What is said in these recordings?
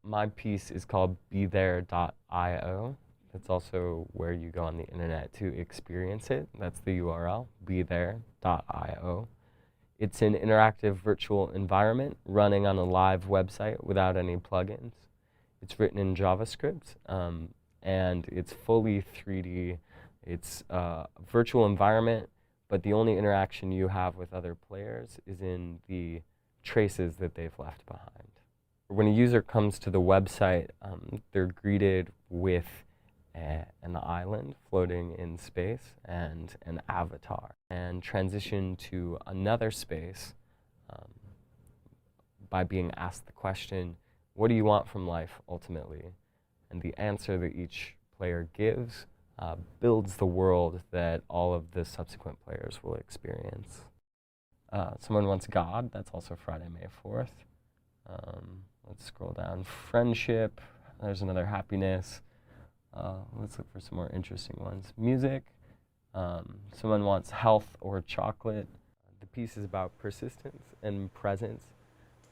My piece is called bethere.io. That's also where you go on the internet to experience it. That's the URL, bethere.io. It's an interactive virtual environment running on a live website without any plugins. It's written in JavaScript, and it's fully 3D. It's a virtual environment, but the only interaction you have with other players is in the traces that they've left behind. When a user comes to the website, they're greeted with an island floating in space and an avatar, and transition to another space by being asked the question, what do you want from life ultimately? And the answer that each player gives builds the world that all of the subsequent players will experience. Someone wants God. That's also Friday, May 4th. Let's scroll down. Friendship. There's another happiness. Let's look for some more interesting ones. Music. Someone wants health or chocolate. The piece is about persistence and presence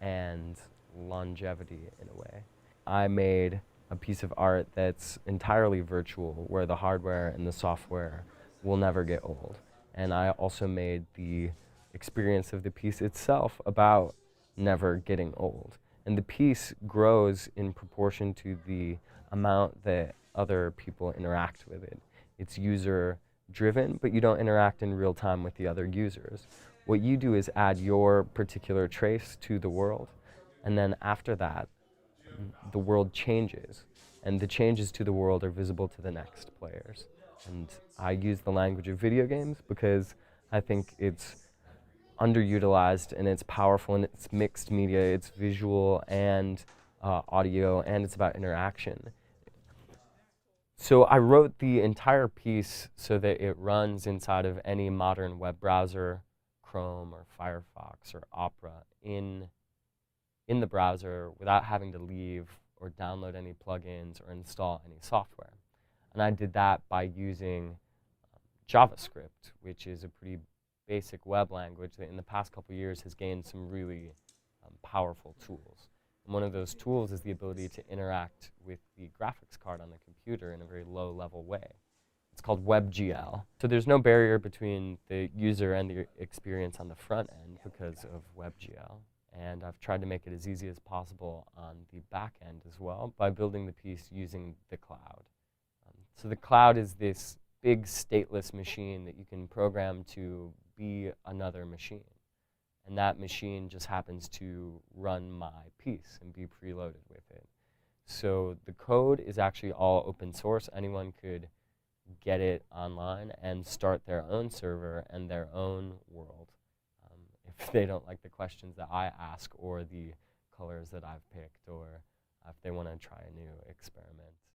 and longevity in a way. I made a piece of art that's entirely virtual, where the hardware and the software will never get old. And I also made the experience of the piece itself about never getting old. And the piece grows in proportion to the amount that other people interact with it. It's user-driven, but you don't interact in real time with the other users. What you do is add your particular trace to the world, and then after that, the world changes, and the changes to the world are visible to the next players. And I use the language of video games because I think it's underutilized and it's powerful and it's mixed media, it's visual and audio, and it's about interaction. So I wrote the entire piece so that it runs inside of any modern web browser, Chrome or Firefox or Opera, in the browser without having to leave or download any plugins or install any software. And I did that by using JavaScript, which is a pretty basic web language that in the past couple years has gained some really powerful tools. And one of those tools is the ability to interact with the graphics card on the computer in a very low-level way. It's called WebGL. So there's no barrier between the user and the experience on the front end because of WebGL. And I've tried to make it as easy as possible on the back end as well by building the piece using the cloud. So the cloud is this big stateless machine that you can program to be another machine. And that machine just happens to run my piece and be preloaded with it. So the code is actually all open source. Anyone could get it online and start their own server and their own world if they don't like the questions that I ask or the colors that I've picked, or if they want to try a new experiment.